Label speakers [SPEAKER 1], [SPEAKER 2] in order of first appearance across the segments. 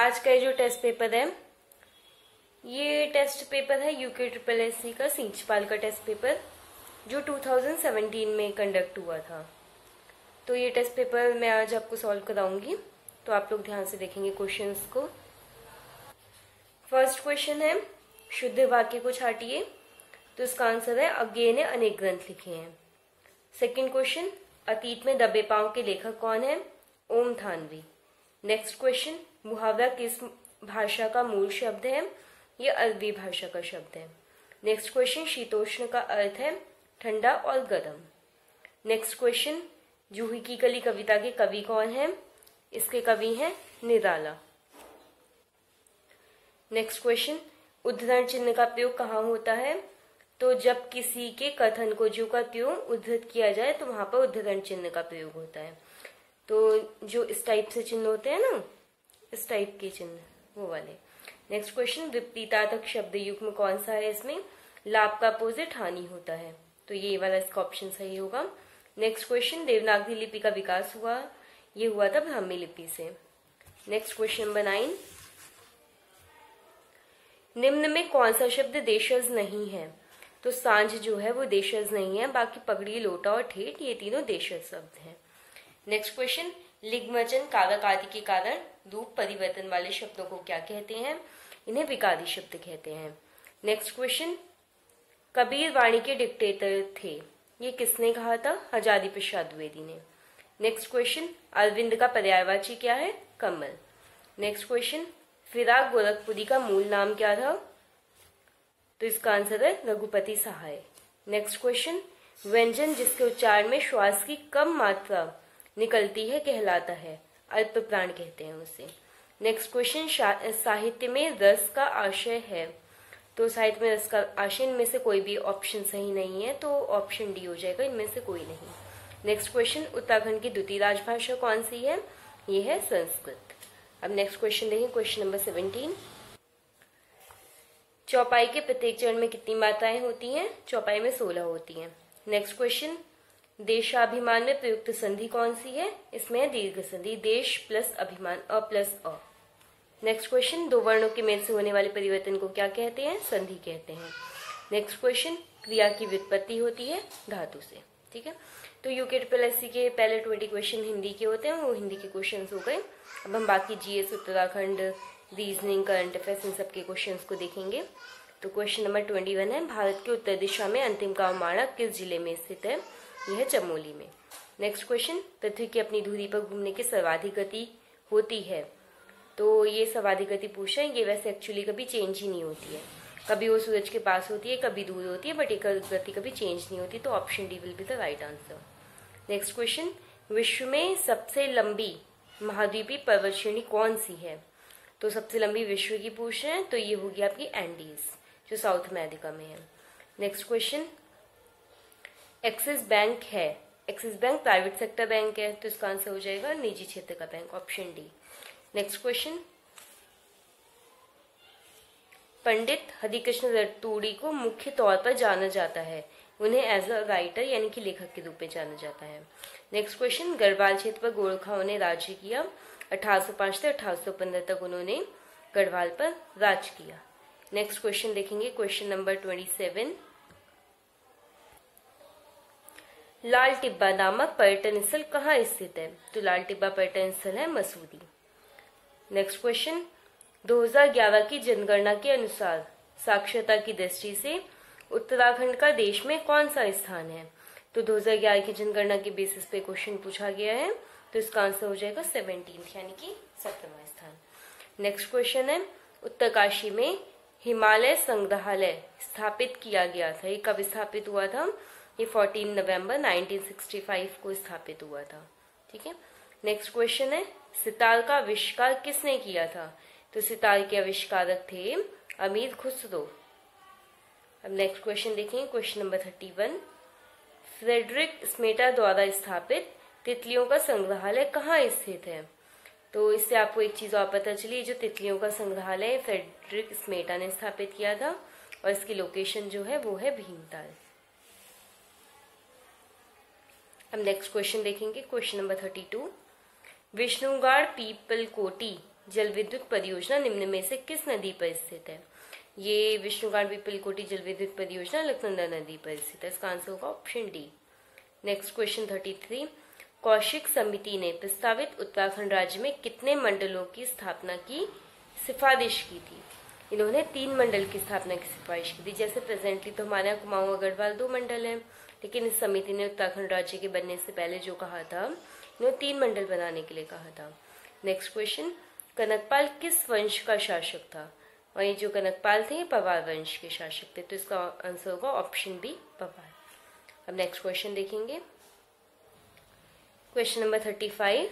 [SPEAKER 1] आज का ये जो टेस्ट पेपर है, ये टेस्ट पेपर है यूके ट्रिपल एससी का सींचपाल का टेस्ट पेपर जो 2017 में कंडक्ट हुआ था। तो ये टेस्ट पेपर मैं आज आपको सॉल्व कराऊंगी, तो आप लोग ध्यान से देखेंगे क्वेश्चंस को। फर्स्ट क्वेश्चन है शुद्ध वाक्य को छाटिए, तो इसका आंसर है अज्ञेय ने अनेक ग्रंथ लिखे हैं। सेकंड क्वेश्चन, अतीत में दबे पांव के लेखक कौन है? ओम थानवी। नेक्स्ट क्वेश्चन, मुहावरा किस भाषा का मूल शब्द है? ये अरबी भाषा का शब्द है। नेक्स्ट क्वेश्चन, शीतोष्ण का अर्थ है ठंडा और गर्म। नेक्स्ट क्वेश्चन, जूही की कली कविता के कवि कौन है? इसके कवि हैं निराला। नेक्स्ट क्वेश्चन, उद्धरण चिन्ह का प्रयोग कहाँ होता है? तो जब किसी के कथन को जो का त्यों उद्धृत किया जाए तो वहां पर उद्धरण चिन्ह का प्रयोग होता है। तो जो इस टाइप से चिन्ह होते हैं ना, इस टाइप के चिन्ह, वो वाले। नेक्स्ट क्वेश्चन, विपरीतार्थक शब्द युग्म कौन सा है? इसमें लाभ का अपोजिट हानि होता है, तो ये वाला इसका ऑप्शन सही होगा। नेक्स्ट क्वेश्चन, देवनागरी लिपि का विकास हुआ, ये हुआ था ब्राह्मी लिपि से। नेक्स्ट क्वेश्चन नंबर 9, निम्न में कौन सा शब्द देशज नहीं है? तो सांझ जो है वो देशज नहीं है, बाकी पगड़ी, लोटा और ठेठ ये तीनों देशज शब्द हैं। नेक्स्ट क्वेश्चन, लिंगवचन कारक आदि के कारण रूप परिवर्तन वाले शब्दों को क्या कहते हैं? इन्हें विकारी शब्द कहते हैं। नेक्स्ट क्वेश्चन, कबीर वाणी के डिक्टेटर थे, ये किसने कहा था? हजारी प्रसाद द्विवेदी ने। नेक्स्ट क्वेश्चन, अरविंद का पर्यायवाची क्या है? कमल। नेक्स्ट क्वेश्चन, फिराक गोरखपुरी का मूल नाम क्या था? तो इसका आंसर है रघुपति सहाय। नेक्स्ट क्वेश्चन, व्यंजन जिसके उच्चारण में श्वास की कम मात्रा निकलती है कहलाता है? अल्प प्राण कहते हैं उसे। नेक्स्ट क्वेश्चन, साहित्य में रस का आशय है, तो साहित्य में रस का आशय, इनमें से कोई भी ऑप्शन सही नहीं है, तो ऑप्शन डी हो जाएगा, इनमें से कोई नहीं। नेक्स्ट क्वेश्चन, उत्तराखंड की द्वितीय राजभाषा कौन सी है? ये है संस्कृत। अब नेक्स्ट क्वेश्चन देखें, क्वेश्चन नंबर 17, चौपाई के प्रत्येक चरण में कितनी मात्राएं होती हैं? चौपाई में 16 होती हैं। नेक्स्ट क्वेश्चन, देशाभिमान में प्रयुक्त संधि कौन सी है? इसमें है दीर्घ संधि, देश प्लस अभिमान, अ प्लस अ। नेक्स्ट क्वेश्चन, दो वर्णों के मेल से होने वाले परिवर्तन को क्या कहते हैं? संधि कहते हैं। नेक्स्ट क्वेश्चन, क्रिया की व्युत्पत्ति होती है धातु से। ठीक है, तो यूके ट्रिपल एससी के पहले 20 क्वेश्चन हिंदी के होते हैं, वो हिंदी के क्वेश्चन हो गए। अब हम बाकी GS, Uttarakhand, reasoning, current affairs, इन सबके क्वेश्चन को देखेंगे। तो क्वेश्चन नंबर 21 है, भारत के उत्तर दिशा में अंतिम गांव माणा किस जिले में स्थित है? यह है चमोली में। नेक्स्ट क्वेश्चन, पृथ्वी की अपनी धुरी पर घूमने की सर्वाधिक गति होती है, तो ये सर्वाधिक गति पूछ रहे हैं। ये वैसे एक्चुअली कभी चेंज ही नहीं होती है, कभी वो सूरज के पास होती है, कभी दूर होती है, बट एक गति कभी चेंज नहीं होती, तो option D will be the right answer. Next question, विश्व में सबसे लंबी महाद्वीपीय पर्वत श्रेणी कौन सी है? तो सबसे लंबी विश्व की पूछ रहे हैं, तो ये होगी आपकी एंडीज, जो साउथ अमेरिका में है। नेक्स्ट क्वेश्चन, एक्सिस बैंक है, Axis Bank private sector bank है, तो इसका आंसर हो जाएगा निजी क्षेत्र का bank, option D. Next question, Pandit Harikrishna Raturi को मुख्य तौर पर जाना जाता है, उन्हें एज अ राइटर यानी कि लेखक के रूप में जाना जाता है। नेक्स्ट क्वेश्चन, गढ़वाल क्षेत्र पर गोरखाओं ने राज्य किया, 1805 से 1815 तक उन्होंने गढ़वाल पर राज किया। नेक्स्ट क्वेश्चन देखेंगे, क्वेश्चन नंबर 27, लाल टिब्बा नामक पर्यटन स्थल कहाँ स्थित है? तो लाल टिब्बा पर्यटन स्थल है मसूरी। नेक्स्ट क्वेश्चन, 2011 की जनगणना के अनुसार साक्षरता की दृष्टि से उत्तराखंड का देश में कौन सा स्थान है? तो 2011 की जनगणना के बेसिस पे क्वेश्चन पूछा गया है, तो इसका आंसर हो जाएगा 17th यानी कि 17वां स्थान। नेक्स्ट क्वेश्चन है, उत्तरकाशी में हिमालय संग्रहालय स्थापित किया गया था, ये कब स्थापित हुआ था? ये 14 नवंबर 1965 को स्थापित हुआ था। ठीक है, नेक्स्ट क्वेश्चन है, सितार का आविष्कार किसने किया था? तो सितार के आविष्कारक थे अमीर खुसरो। अब नेक्स्ट क्वेश्चन देखेंगे, क्वेश्चन नंबर 31, फ्रेडरिक स्मेटा द्वारा स्थापित तितलियों का संग्रहालय कहाँ स्थित है? तो इससे आपको एक चीज और पता चली, जो तितलियों का संग्रहालय फ्रेडरिक स्मेटा ने स्थापित किया था, और इसकी लोकेशन जो है वो है भीमताल। अब नेक्स्ट क्वेश्चन देखेंगे, क्वेश्चन नंबर 32, विष्णुगाड़ पीपल कोटी जल विद्युत परियोजना निम्न में से किस नदी पर स्थित है? ये विष्णुघाट पिपलकोटी जल विद्युत परियोजना अलकनंदा नदी पर स्थित है। इसका आंसर होगा option D. Next question 33, Kaushik समिति ने प्रस्तावित उत्तराखंड राज्य में कितने मंडलों की स्थापना की सिफारिश की थी? इन्होंने 3 मंडल की स्थापना की सिफारिश की थी। जैसे प्रेजेंटली तो हमारे यहाँ कुमाऊं अग्रवाल 2 मंडल हैं, लेकिन इस समिति ने उत्तराखंड राज्य के बनने से पहले जो कहा था, इन्होंने 3 मंडल बनाने के लिए कहा था। नेक्स्ट क्वेश्चन, कनकपाल किस वंश का शासक था? और ये जो कनकपाल थे ये पवार वंश के शासक थे, तो इसका आंसर होगा ऑप्शन बी पवार। अब नेक्स्ट क्वेश्चन देखेंगे, question number 35,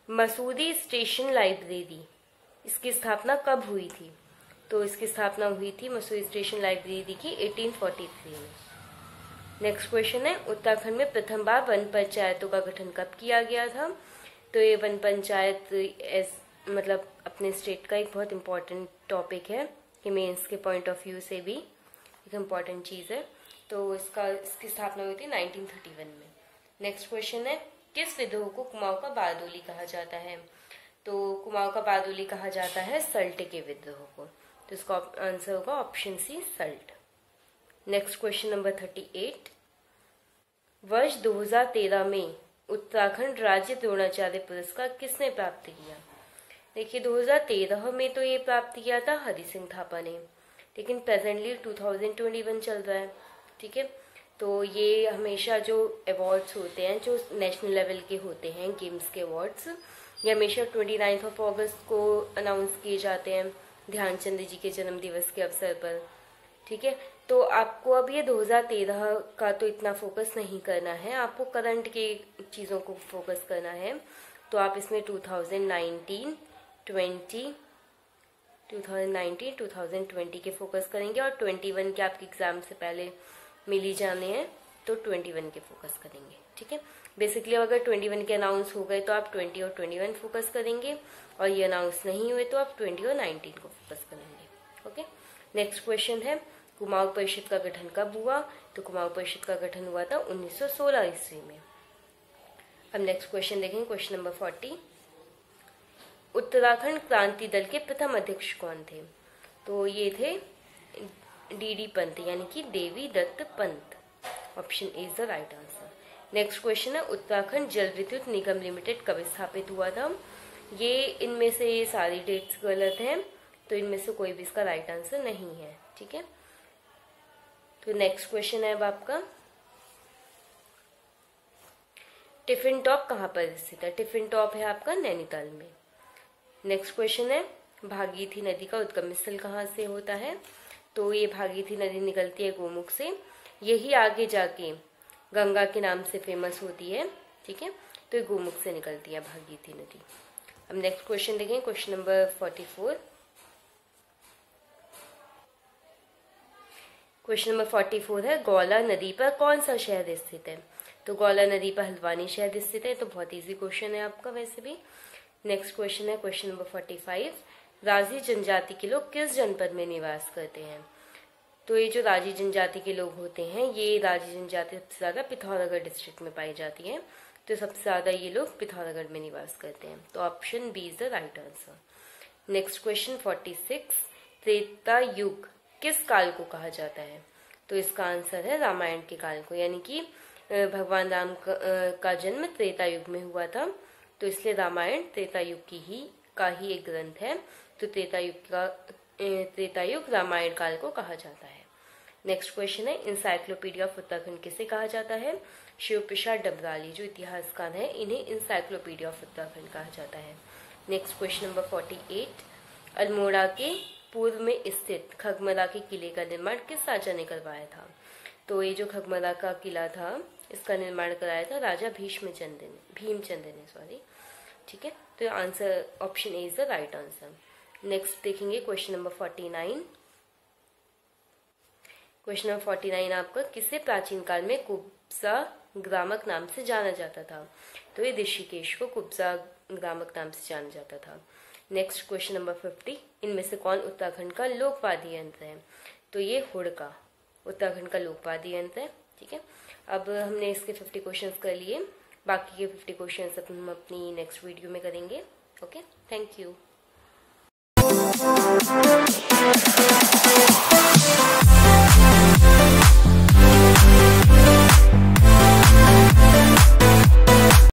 [SPEAKER 1] Mussoorie station library, इसकी स्थापना कब हुई थी? तो इसकी स्थापना हुई थी मसूरी स्टेशन लाइब्रेरी की 1843 में। नेक्स्ट क्वेश्चन है, उत्तराखंड में प्रथम बार वन पंचायतों का गठन कब किया गया था? तो ये वन पंचायत मतलब अपने स्टेट का एक बहुत इंपॉर्टेंट टॉपिक है कि मेंस के पॉइंट ऑफ व्यू से भी एक इम्पॉर्टेंट चीज है। तो इसकी स्थापना हुई थी 1931 में। नेक्स्ट क्वेश्चन है, किस विद्रोह को कुमाऊं का बारदोली कहा जाता है? तो कुमाऊं का बारदोली कहा जाता है सल्ट के विद्रोह को, तो इसका आंसर होगा option C salt. Next question number 38, वर्ष 2013 में उत्तराखंड राज्य द्रोणाचार्य पुरस्कार किसने प्राप्त किया? देखिए 2013 में तो ये प्राप्त किया था हरि सिंह थापा ने, लेकिन प्रेजेंटली 2021 चल रहा है, ठीक है। तो ये हमेशा जो अवार्ड्स होते हैं जो नेशनल लेवल के होते हैं, गेम्स के अवार्ड्स, ये हमेशा 29 अगस्त को अनाउंस किए जाते हैं ध्यानचंद जी के जन्म दिवस के अवसर पर, ठीक है। तो आपको अब ये 2013 का तो इतना फोकस नहीं करना है, आपको करंट के चीज़ों को फोकस करना है। तो आप इसमें 2019, 2020 के फोकस करेंगे, और 21 के आपके एग्जाम से पहले मिल ही जाने हैं, तो 21 के फोकस करेंगे, ठीक है। बेसिकली अगर 21 के अनाउंस हो गए तो आप 20 और 21 फोकस करेंगे, और ये अनाउंस नहीं हुए तो आप 20 और 19 को फोकस करेंगे, ओके। नेक्स्ट क्वेश्चन है, कुमाऊं परिषद का गठन कब हुआ? तो कुमाऊं परिषद का गठन हुआ था 1916 ईस्वी में। अब नेक्स्ट क्वेश्चन देखेंगे, क्वेश्चन नंबर 40, उत्तराखंड क्रांति दल के प्रथम अध्यक्ष कौन थे? तो ये थे डी पंत, यानी कि Devi Dutt Pant. Option A is the right answer. Next question है, उत्तराखंड जल विद्युत निगम लिमिटेड कब स्थापित हुआ था? ये इनमें से ये सारी डेट्स गलत हैं, तो इनमें से कोई भी इसका राइट आंसर नहीं है, ठीक है। तो नेक्स्ट क्वेश्चन है अब आपका, टिफिन टॉप कहाँ पर स्थित है? टिफिन टॉप है आपका नैनीताल में। नेक्स्ट क्वेश्चन है, भागीरथी नदी का उद्गम स्थल कहाँ से होता है? तो ये भागीरथी नदी निकलती है गोमुख से, यही आगे जाके गंगा के नाम से फेमस होती है, ठीक है। तो ये गोमुख से निकलती है भागीरथी नदी। अब नेक्स्ट क्वेश्चन देखें, क्वेश्चन नंबर 44। क्वेश्चन नंबर 44 है, गौला नदी पर कौन सा शहर स्थित है? तो गौला नदी पर हल्द्वानी शहर स्थित है, तो बहुत इजी क्वेश्चन है आपका वैसे भी। नेक्स्ट क्वेश्चन है क्वेश्चन नंबर 45, राजी जनजाति के लोग किस जनपद में निवास करते हैं? तो ये जो राजी जनजाति के लोग होते हैं, ये राजी जनजाति सबसे ज्यादा पिथौरागढ़ डिस्ट्रिक्ट में पाई जाती है, तो सबसे ज्यादा ये लोग पिथौरागढ़ में निवास करते हैं, तो option B is the right answer. Next question 46, त्रेता युग किस काल को कहा जाता है? तो इसका आंसर है रामायण के काल को, यानी कि भगवान राम का जन्म त्रेता युग में हुआ था, तो इसलिए रामायण त्रेता युग का ही एक ग्रंथ है, तो त्रेता युग रामायण काल को कहा जाता है। नेक्स्ट क्वेश्चन है, इंसाइक्लोपीडिया ऑफ उत्तराखंड किसे कहा जाता है? शिव प्रसाद डबराली जो इतिहासकार है, इन्हें इंसाइक्लोपीडिया ऑफ उत्तराखंड कहा जाता है। नेक्स्ट क्वेश्चन नंबर 48, अल्मोड़ा के पूर्व में स्थित खगमरा के किले का निर्माण किस राजा ने करवाया था? तो ये जो खगमरा का किला था, इसका निर्माण कराया था राजा भीमचंद्र ने, ठीक है। तो answer option A is the right answer. Next देखेंगे क्वेश्चन नंबर 49। क्वेश्चन नंबर 49 आपका, किसे प्राचीन काल में कुब्जा ग्रामक नाम से जाना जाता था? तो ये ऋषिकेश को कुब्जा ग्रामक नाम से जाना जाता था। नेक्स्ट क्वेश्चन नंबर 50, इनमें से कौन उत्तराखंड का लोकवाद्य यंत्र है? तो ये हुड़का उत्तराखंड का लोकवाद्य यंत्र है, ठीक है। अब हमने इसके 50 क्वेश्चंस कर लिए, बाकी के 50 क्वेश्चंस हम अपनी नेक्स्ट वीडियो में करेंगे। Okay, thank you.